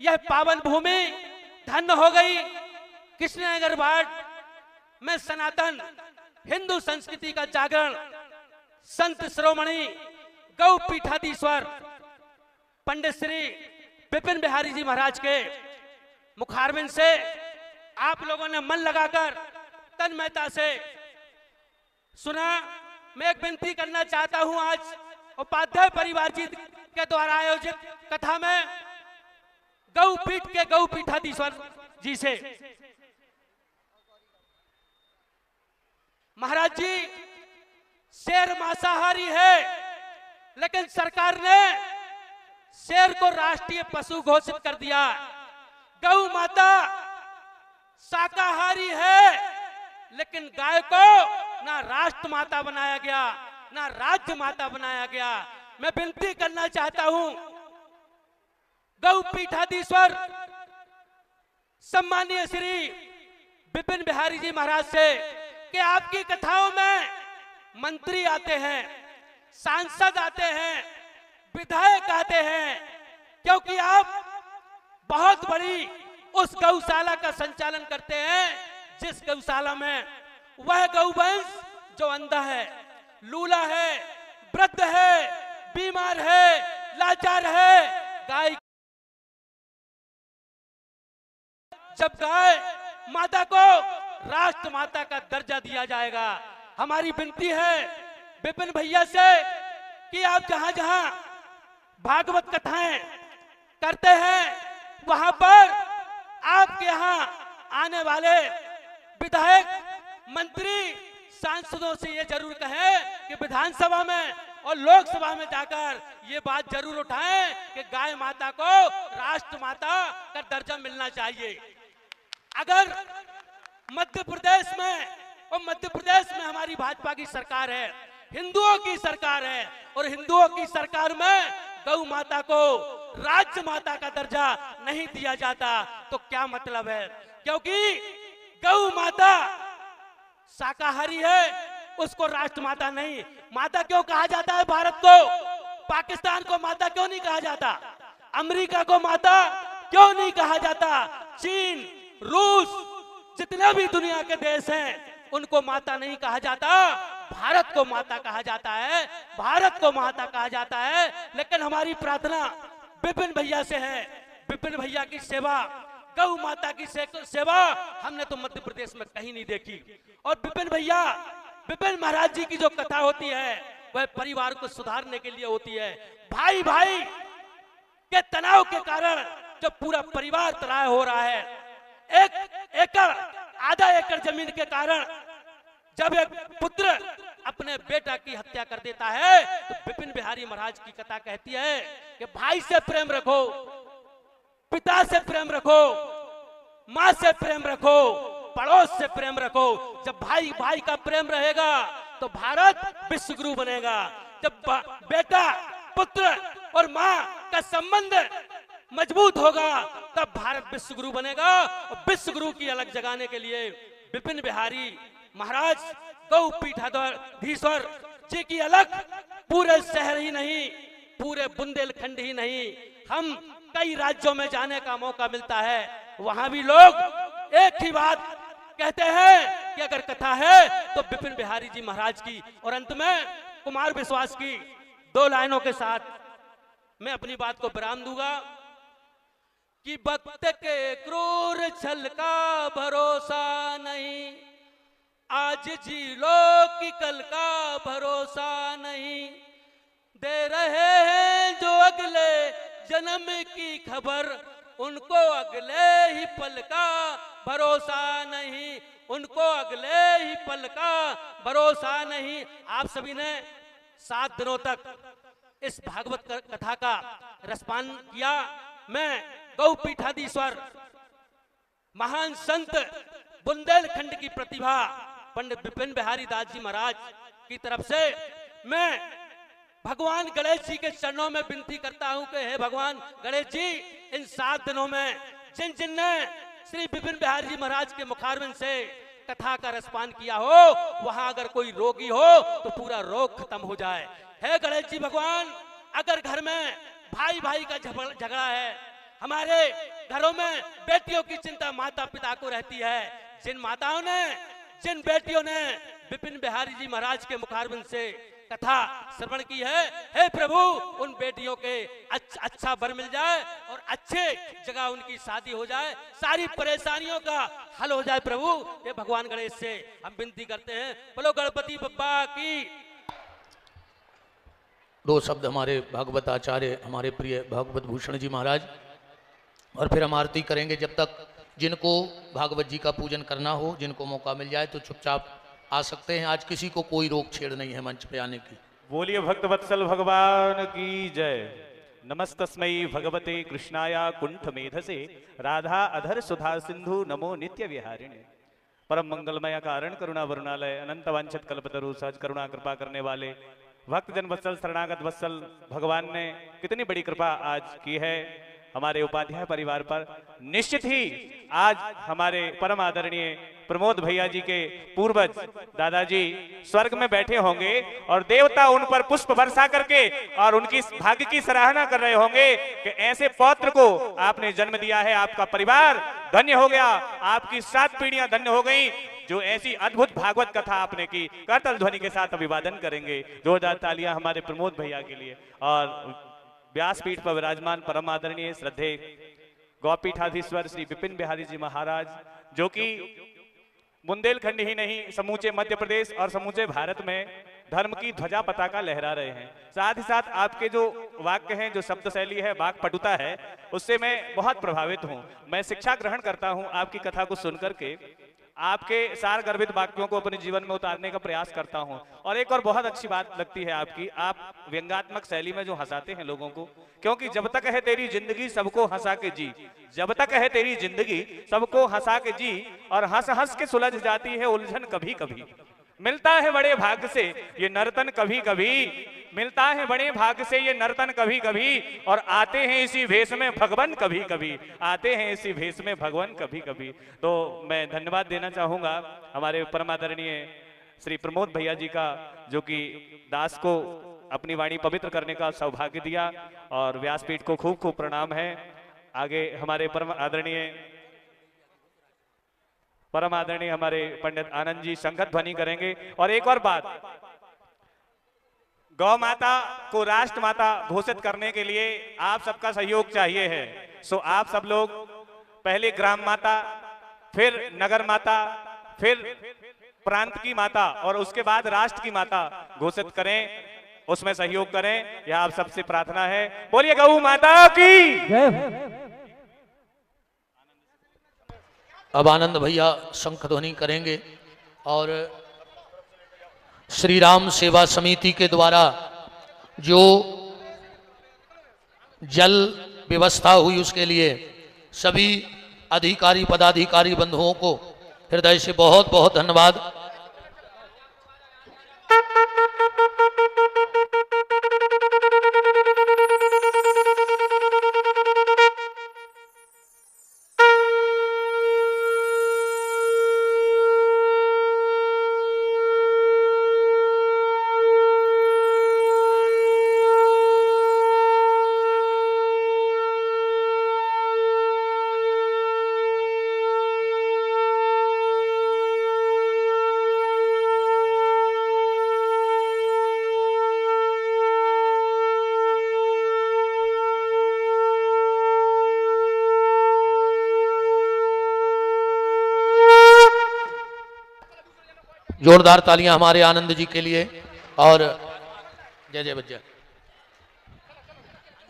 यह पावन भूमि धन्य हो गई। कृष्णानगर वार्ड में सनातन हिंदू संस्कृति का जागरण संत शिरोमणि गौ पीठाधीश्वर पंडित श्री विपिन बिहारी जी महाराज के मुखारविंद से आप लोगों ने मन लगाकर तन्मयता से सुना। मैं एक विनती करना चाहता हूं, आज उपाध्याय परिवार जी के द्वारा आयोजित कथा में गौ पीठ के गौ पीठाधीश्वर जी से, महाराज जी शेर मांसाहारी है, लेकिन सरकार ने शेर को राष्ट्रीय पशु घोषित कर दिया। गौ माता शाकाहारी है, लेकिन गाय को ना राष्ट्र माता बनाया गया, ना राज्य माता बनाया गया। मैं विनती करना चाहता हूं गौ पीठाधीश्वर सम्मानीय श्री विपिन बिहारी जी महाराज से कि आपकी कथाओं में मंत्री आते हैं, सांसद आते हैं, विधायक आते हैं, क्योंकि आप बहुत बड़ी उस गौशाला का संचालन करते हैं जिस गौशाला में वह गौवंश जो अंधा है, लूला है, वृद्ध है, बीमार है, लाचार है, गाय जब गाय माता को राष्ट्र माता का दर्जा दिया जाएगा। हमारी विनती है विपिन भैया से कि आप जहां जहां भागवत कथाएं करते हैं वहां पर आपके यहां आने वाले विधायक, मंत्री, सांसदों से ये जरूर कहें कि विधानसभा में और लोकसभा में जाकर ये बात जरूर उठाएं कि गाय माता को राष्ट्र माता का दर्जा मिलना चाहिए। अगर मध्य प्रदेश में हमारी भाजपा की सरकार है, हिंदुओं की सरकार है, और हिंदुओं की सरकार में गौ माता को राज्य माता का दर्जा नहीं दिया जाता तो क्या मतलब है? क्योंकि गौ माता शाकाहारी है, उसको राष्ट्र माता नहीं। माता क्यों कहा जाता है भारत को? पाकिस्तान को माता क्यों नहीं कहा जाता? अमेरिका को माता क्यों नहीं कहा जाता? चीन, रूस, जितने भी दुनिया के देश हैं उनको माता नहीं कहा जाता, भारत को माता कहा जाता है, भारत को माता कहा जाता है। लेकिन हमारी प्रार्थना विपिन भैया से है, विपिन भैया की सेवा, गौ माता की सेवा हमने तो मध्य प्रदेश में कहीं नहीं देखी। और विपिन महाराज जी की जो कथा होती है वह परिवार को सुधारने के लिए होती है। भाई भाई के तनाव के कारण जो पूरा परिवार तबाह हो रहा है, 1 एकड़, आधा एकड़ जमीन के कारण जब एक पुत्र अपने बेटा की हत्या कर देता है तो विपिन बिहारी महाराज की कथा कहती है कि भाई से प्रेम रखो, पिता से प्रेम रखो, माँ से प्रेम रखो, पड़ोस से प्रेम रखो। जब भाई भाई का प्रेम रहेगा तो भारत विश्व गुरु बनेगा। जब बेटा पुत्र और माँ का संबंध मजबूत होगा तब भारत विश्व गुरु बनेगा। और विश्व गुरु की अलग जगाने के लिए विपिन बिहारी महाराज गौ पीठाधीश्वर जी की अलग पूरे शहर ही नहीं, पूरे बुंदेलखंड ही नहीं, हम कई राज्यों में जाने का मौका मिलता है। वहां भी लोग एक ही बात कहते हैं कि अगर कथा है तो विपिन बिहारी जी महाराज की। और अंत में कुमार विश्वास की 2 लाइनों के साथ मैं अपनी बात को विराम दूंगा कि वक्त के क्रूर छल का भरोसा नहीं, आज जी लो कि कल का भरोसा नहीं, दे रहे हैं जो अगले जन्म की खबर, उनको अगले ही पल का भरोसा नहीं, उनको अगले ही पल का भरोसा नहीं। आप सभी ने 7 दिनों तक इस भागवत कथा का रसपान किया। मैं गौ पीठाधीश्वर महान संत बुंदेलखंड की प्रतिभा पंडित विपिन बिहारी दास जी महाराज की तरफ से मैं भगवान गणेश जी के चरणों में विनती करता हूं कि हे भगवान गणेश जी, इन 7 दिनों में जिन जिन ने श्री विपिन बिहारी जी महाराज के मुखारविंद से कथा का रसपान किया हो, वहां अगर कोई रोगी हो तो पूरा रोग खत्म हो जाए। हे गणेश जी भगवान, अगर घर में भाई भाई का झगड़ा है, हमारे घरों में बेटियों की चिंता माता पिता को रहती है, जिन माताओं ने, जिन बेटियों ने विपिन बिहारी जी महाराज के मुखारविंद से कथा श्रवण की है, हे प्रभु उन बेटियों के अच्छा वर मिल जाए और अच्छे जगह उनकी शादी हो जाए, सारी परेशानियों का हल हो जाए। प्रभु ये भगवान गणेश से हम विनती करते हैं। बोलो गणपति बप्पा की।
2 शब्द हमारे भागवत आचार्य हमारे प्रिय भागवत भूषण जी महाराज, और फिर हम आरती करेंगे। जब तक जिनको भागवत जी का पूजन करना हो, जिनको मौका मिल जाए तो चुपचाप आ सकते हैं। आज किसी को कोई रोक छेड़ नहीं है मंच पे आने की।
बोलिए भक्तवत्सल भगवान की जय। नमस्तस्मै भगवते कृष्णाय कुंठ मेधसे राधा अधर सुधा सिंधु नमो नित्य विहारिणे। परम मंगलमय कारण करुणा वरुणालय अनंत वांछित कल्पतरु सहज करुणा कृपा करने वाले भक्त जन वत्सल शरणागत वत्सल भगवान ने कितनी बड़ी कृपा आज की है हमारे उपाध्याय परिवार पर। निश्चित ही आज हमारे परम आदरणीय प्रमोद भैया जी के पूर्वज दादाजी स्वर्ग में बैठे होंगे और देवता उन पर पुष्प बरसा करके और उनकी भाग्य की सराहना कर रहे होंगे कि ऐसे पौत्र को आपने जन्म दिया है, आपका परिवार धन्य हो गया, आपकी 7 पीढ़ियां धन्य हो गई, जो ऐसी अद्भुत भागवत कथा आपने की। करतल ध्वनि के साथ अभिवादन करेंगे, जोरदार तालियां हमारे प्रमोद भैया के लिए। और व्यासपीठ पर विराजमान परम आदरणीय श्रद्धेय गौपीठाधीश्वर श्री विपिन बिहारी जी महाराज, जो कि बुंदेलखंड ही नहीं समूचे मध्य प्रदेश और समूचे भारत में धर्म की ध्वजा पताका लहरा रहे हैं। साथ ही साथ आपके जो वाक्य हैं, जो शब्द शैली है, वाक पटुता है, उससे मैं बहुत प्रभावित हूं। मैं शिक्षा ग्रहण करता हूं आपकी कथा को सुनकर के, आपके सार गर्भित वाक्यों को अपने जीवन में उतारने का प्रयास करता हूं। और एक और बहुत अच्छी बात लगती है आपकी, आप व्यंग्यात्मक शैली में जो हंसाते हैं लोगों को, क्योंकि जब तक है तेरी जिंदगी सबको हंसा के जी, जब तक है तेरी जिंदगी सबको हंसा के जी, और हंस हंस के सुलझ जाती है उलझन कभी कभी। मिलता है बड़े भाग्य से ये नर्तन कभी कभी, मिलता है बड़े भाग्य से ये नर्तन कभी कभी, और आते हैं इसी भेष में भगवान कभी कभी, आते हैं इसी भेष में भगवान कभी कभी। तो मैं धन्यवाद देना चाहूंगा हमारे परमादरणीय श्री प्रमोद भैया जी का, जो कि दास को अपनी वाणी पवित्र करने का सौभाग्य दिया, और व्यासपीठ को खूब खूब प्रणाम है। आगे हमारे परम आदरणीय हमारे पंडित आनंद जी संगत ध्वनि करेंगे। और एक और बात, गौ माता को राष्ट्र माता घोषित करने के लिए आप सबका सहयोग चाहिए है। सो आप सब लोग पहले ग्राम माता, फिर नगर माता, फिर प्रांत की माता और उसके बाद राष्ट्र की माता घोषित करें, उसमें सहयोग करें, यह आप सबसे प्रार्थना है। बोलिए गौ माता की।
अब आनंद भैया शंख ध्वनि करेंगे और श्री राम सेवा समिति के द्वारा जो जल व्यवस्था हुई उसके लिए सभी अधिकारी पदाधिकारी बंधुओं को हृदय से बहुत बहुत धन्यवाद। जोरदार तालियां हमारे आनंद जी के लिए। और जय जय बच्चा।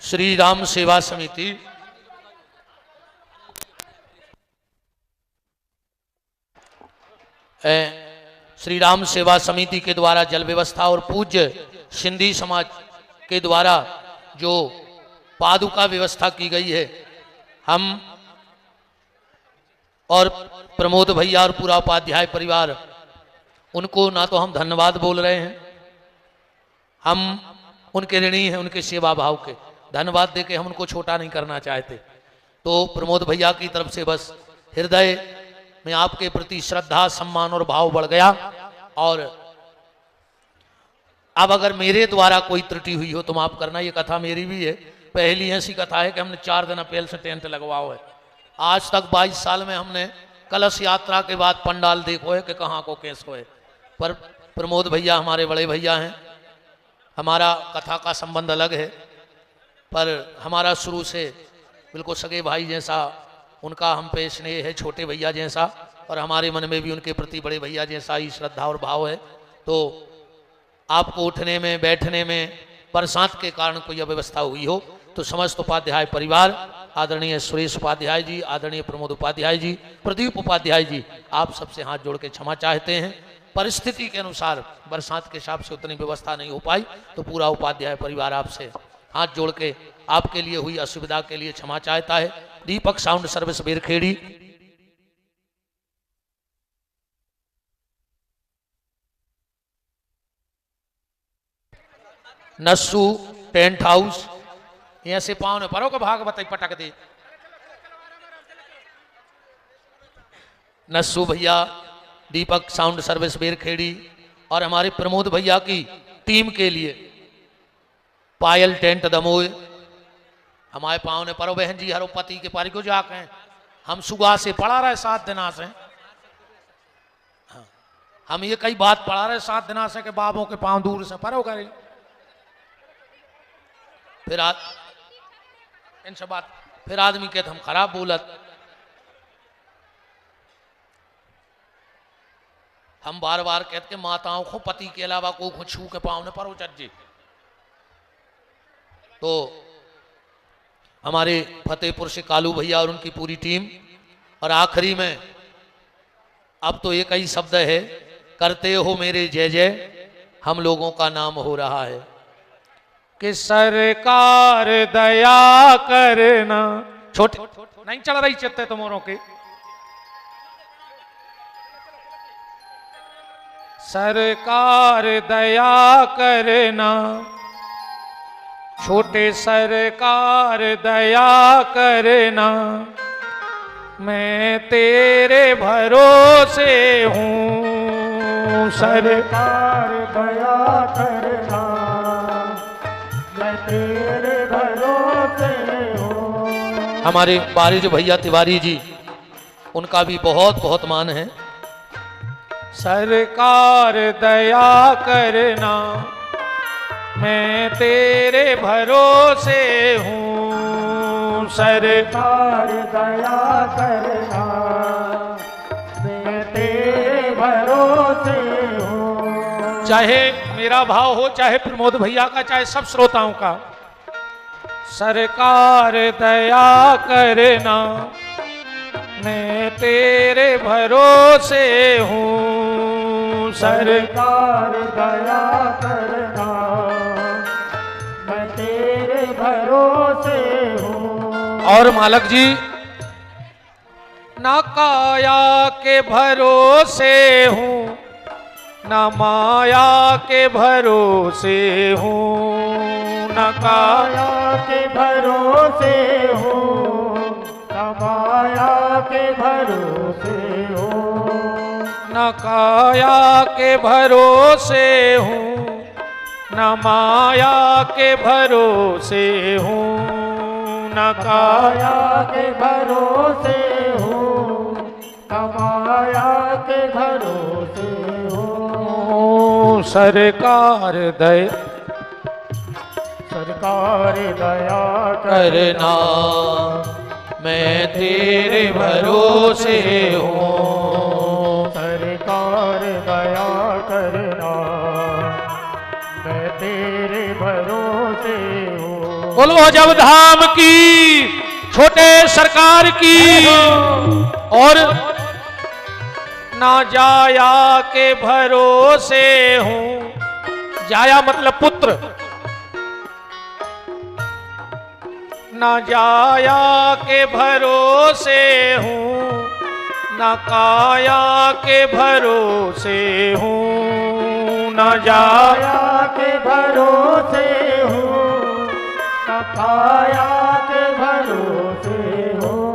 श्री राम सेवा समिति श्री राम सेवा समिति के द्वारा जल व्यवस्था और पूज्य सिंधी समाज के द्वारा जो पादुका व्यवस्था की गई है, हम और प्रमोद भैया और पूरा उपाध्याय परिवार, उनको ना तो हम धन्यवाद बोल रहे हैं, हम उनके ऋणी हैं उनके सेवा भाव के। धन्यवाद देके हम उनको छोटा नहीं करना चाहते। तो प्रमोद भैया की तरफ से बस हृदय में आपके प्रति श्रद्धा सम्मान और भाव बढ़ गया। और अब अगर मेरे द्वारा कोई त्रुटि हुई हो तो माफ करना, ये कथा मेरी भी है। पहली ऐसी कथा है कि हमने 4 दिन अप्रैल से टेंट लगवाओ है। आज तक 22 साल में हमने कलश यात्रा के बाद पंडाल देखो है कि कहाँ को कैस हो है। पर प्रमोद भैया हमारे बड़े भैया हैं, हमारा कथा का संबंध अलग है, पर हमारा शुरू से बिल्कुल सगे भाई जैसा उनका हम पे स्नेह है, छोटे भैया जैसा, और हमारे मन में भी उनके प्रति बड़े भैया जैसा ही श्रद्धा और भाव है। तो आपको उठने में बैठने में बरसात के कारण कोई अव्यवस्था हुई हो तो समस्त उपाध्याय परिवार, आदरणीय सुरेश उपाध्याय जी, आदरणीय प्रमोद उपाध्याय जी, प्रदीप उपाध्याय जी, आप सबसे हाथ जोड़ के क्षमा चाहते हैं। परिस्थिति के अनुसार बरसात के हिसाब से उतनी व्यवस्था नहीं हो पाई, तो पूरा उपाध्याय परिवार आपसे हाथ जोड़ के आपके लिए हुई असुविधा के लिए क्षमा चाहता है। Deepak sound service Berkhedi, Nassu tent house, यहाँ से पाँव ने परो का भाग बताई पटक दे। नस्सू भैया, दीपक साउंड सर्विस बेरखेड़ी, और हमारे प्रमोद भैया की टीम के लिए पायल टेंट दमोह, हमारे पाँव ने परो बहन जी हरोपति के पारी को जाके हैं। हम सुबह से पढ़ा रहे 7 दिना से, हाँ, हम ये कई बात पढ़ा रहे 7 दिना से कि बाबों के पाँव दूर से परो करें। फिर इनसे बात, फिर आदमी कहते हम खराब बोलत। हम बार बार कहते कि माताओं को पति के अलावा को छू के पाँव ने परो चज्जे। तो हमारे फतेहपुर से कालू भैया और उनकी पूरी टीम, और आखिरी में अब तो एक ही शब्द है, करते हो मेरे जय जय, हम लोगों का नाम हो रहा है कि सरकार दया करना। छोटे नहीं चल रही चित्ते तुमोरों के, सरकार दया करना, छोटे सरकार दया करना, मैं तेरे भरोसे हूँ, सरकार दया करना, मैं तेरे भरोसे हूँ। हमारे बारिज भैया तिवारी जी, उनका भी बहुत बहुत मान है। सरकार दया करना, मैं तेरे भरोसे हूँ, सरकार दया करना, मैं तेरे भरोसे हूँ। चाहे मेरा भाव हो, चाहे प्रमोद भैया का, चाहे सब श्रोताओं का, सरकार दया करना, मैं तेरे भरोसे हूँ,
सरकार दया करना, मैं तेरे भरोसे हूँ।
और मालक जी, ना काया के भरोसे हूँ, ना माया के भरोसे हूँ, ना काया
के भरोसे हूँ, ना माया के भरोसे हूँ,
न काया के भरोसे हूँ, न माया के भरोसे हूँ, न काया
के भरोसे हूँ, न माया के भरोसे हूँ।
सरकार
दया
करना, मैं तेरे भरोसे हूँ।
सरकार दया करना, मैं तेरे भरोसे हूँ।
बोलो जब धाम की, छोटे सरकार की, और ना जाया के भरोसे हूँ। जाया मतलब पुत्र, ना जाया के भरोसे हूँ, ना काया के भरोसे हूँ, ना जाया
के भरोसे हूँ, ना काया के भरोसे हूँ।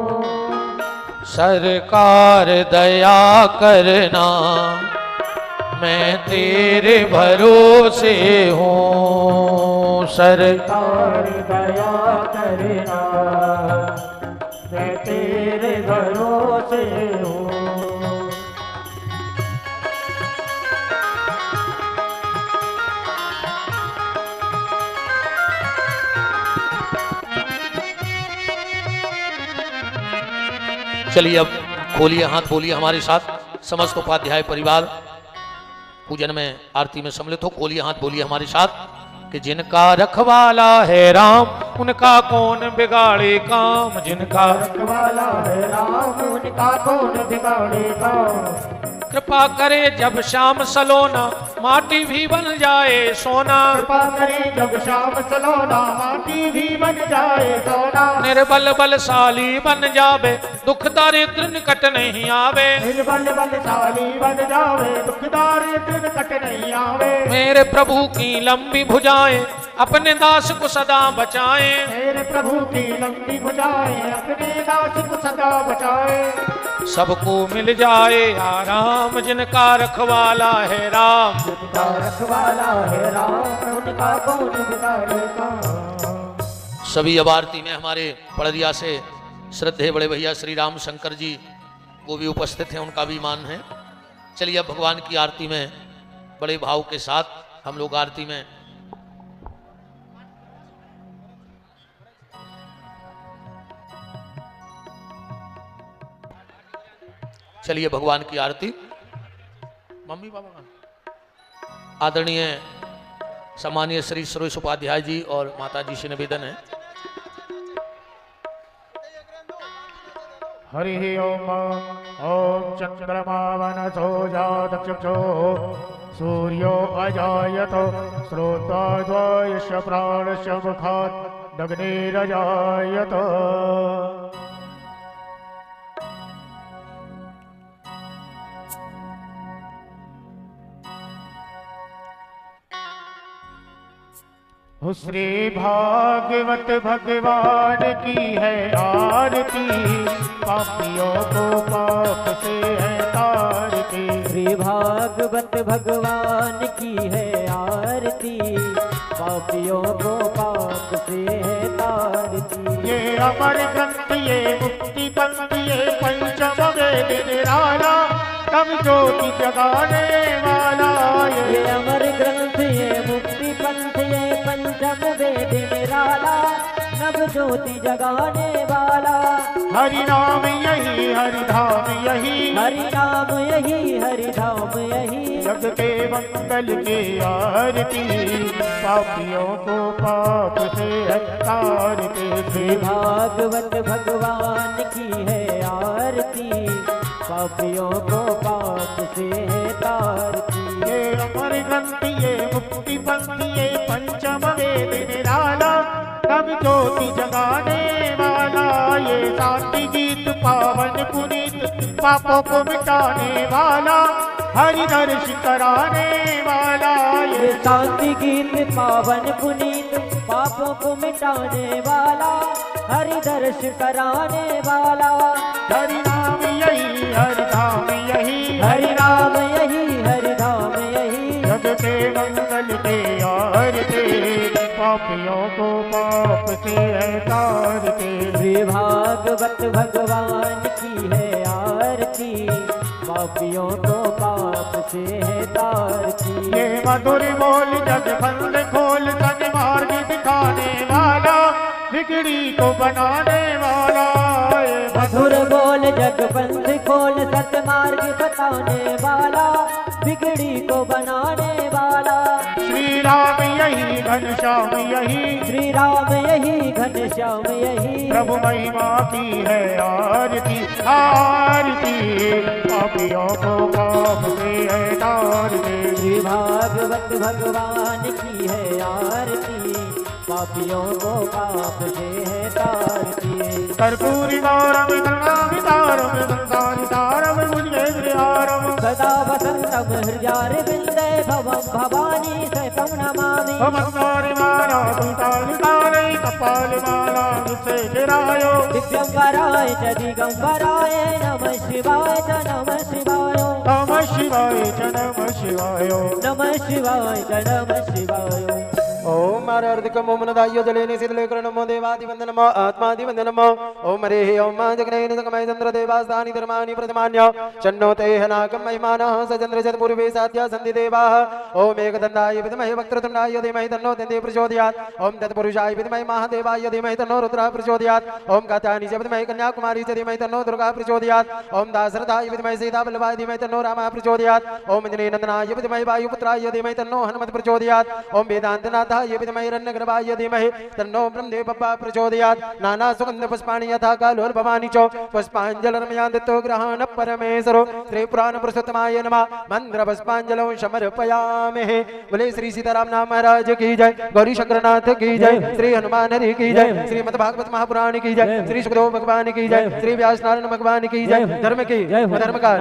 सरकार दया करना, मैं तेरे भरोसे हूँ।
सरकार दया करना, मैं तेरे भरोसे हूँ।
चलिए अब खोलिए हाथ, बोलिए हमारे साथ समस्त उपाध्याय परिवार पूजन में, आरती में सम्मिलित हो। खोलिए हाथ, बोलिए हमारे साथ कि जिनका रखवाला है राम, उनका कौन बिगाड़े काम। जिनका
रखवाला है राम, उनका कौन बिगाड़े काम।
कृपा करे जब श्याम सलोना, माटी भी बन जाए सोना।
कृपा करे जब श्याम सलोना, माटी भी बन जाए सोना।
निर्बल बलशाली बन जावे, दुख दारिद्र निकट नहीं आवे।
निर्बल बलशाली बन जावे, दुख दारिद्र निकट नहीं आवे।
मेरे प्रभु की लंबी भुजाएं, अपने दास को सदा बचाए।
मेरे प्रभु की लंबी भुजाएं, अपने दास को सदा बचाए।
सबको मिल जाए आराम, जिनका रखवाला है राम।
जिनका रखवाला है राम, उनका कौन बिगाड़े काम।
सभी अब आरती में हमारे पड़रिया से श्रद्धेय बड़े भैया श्री राम शंकर जी वो भी उपस्थित हैं, उनका भी मान है। चलिए अब भगवान की आरती में बड़े भाव के साथ हम लोग आरती में चलिए भगवान की आरती। मम्मी पापा का आदरणीय सम्मानीय श्री सुरेश उपाध्याय जी और माता जी से निवेदन है।
हरि ओम। ओम चंद्रमा वनसो जातचक्षो, सूर्यो अजायत, श्रोताद्वयस्य प्राणस्य मुखात् दग्निरजायत। श्री भागवत भगवान की है आरती, पापियों को पाप से है तारती।
श्री भागवत भगवान की है आरती, पापियों को पाप से है तारती।
ये अमर ग्रंथ, ये मुक्ति पंथ, ये पंचम वेद निराला, तब ज्योति जगाने वाला।
ये अमर ग्रंथ, ये मुक्ति पंथ, ये पंचम वेद निराला, नव ज्योति जगाने वाला।
हरि नाम यही, हरि धाम यही,
हरि नाम यही, हरि धाम यही।
जग के मंगल की आरती, पापियों को पाप से है तारती।
श्री भागवत भगवान की है आरती, पापियों को पाप से है तारती।
ये अमर ग्रंथ ये मुक्ति पंथ ये पंचम वेद निराला, तब ज्योति जगाने वाला। ये शांति गीत पावन पुनीत पापों को मिटाने वाला, हरि दर्श कराने वाला।
ये शांति गीत पावन पुनीत पापों को मिटाने वाला, हरि दर्श कराने वाला।
हरि नाम यही हरि धाम यही,
हरि राम यही हरि धाम यही।
जग के मंगल के आरते, पापियों को पाप से है तारते।
श्री भागवत भगवान की है आरती, पापियों को पाप से है तारती।
ये मधुर बोल जग बंद खोल सन्मार्ग दिखाने वाला, बिगड़ी को बनाने वाला। ये
मधुर बोल जग बंद खोल सतमार्ग बताने वाला, बिगड़ी को बनाने वाला।
श्री राम यही घनश्याम यही,
श्री राम यही घनश्याम यही।
प्रभु महिमा की है आरती आरती, पापियों को पाप से है तारते।
श्री भागवत भगवान की है आरती, पापियों को पाप से है तारती।
कर्पूरी गौरम गंगावितारम संसारितारम भुजगेन्द्रिहारम,
सदा वसंतम हृदयारविन्दे भवं भवानी सहितं नमामि।
मंदारि माला तुलसालितारे कपाल माला से गिरायो।
दिव्यंबराय च दिगंबराय नमः शिवाय च नमः शिवाय।
नमः शिवाय च नमः शिवाय।
नमः शिवाय च नमः शिवाय।
ओम आरार्धिकम ओम नदायो जलेने शीतले नमो देवादिवंदनम आत्मादिवंदनम ओम हरेः ओम जगनैन जगमय चंद्र देवास्तानि धर्माणि प्रथमान्य शन्नो तेह नाकं महिमानः सचंद्र चतुर्वे साध्या सन्धि देवाः ओम एकदन्ताय विद्महे वक्रतुण्डाय धीमहि तन्नो दन्ति प्रचोदयात् ओम तत्पुरुषाय विद्महे महादेवाय धीमहि तन्नो रुद्रः प्रचोदयात् ओम कात्यायनी च विद्महे कन्याकुमारी च धीमहि तन्नो दुर्गा प्रचोदयात् ओम दाशरथाय विद्महे सीतावल्लभाय धीमहि तन्नो रामः प्रचोदयात् ओम अंजनीनन्दनाय विद्महे वायुपुत्राय धीमहि तन्नो हनुमत् प्रचोदयात् ओम वेदान्तनाथ ये विद्महे हिरण्यगर्भाय धीमहि तन्नो ब्रह्मदेव बप्पा प्रचोदयात् नाना सुगंध पुष्पाणि यथा कालोल भवानी च पुष्पाञ्जलिर्मया दत्तो ग्रहाण परमेश्वरो त्रिपुराण पुरुषोत्तमाय नमः मंत्र पुष्पाञ्जलौ समर्पयामहे। बोले श्री सीताराम नाम महाराज की जय, गौरी शंकरनाथ की जय, श्री हनुमान हरि की जय, श्रीमद् भागवत महापुराण की जय, श्री सुखदेव भगवान की जय, श्री व्यास नारायण भगवान की जय। धर्म की धर्म का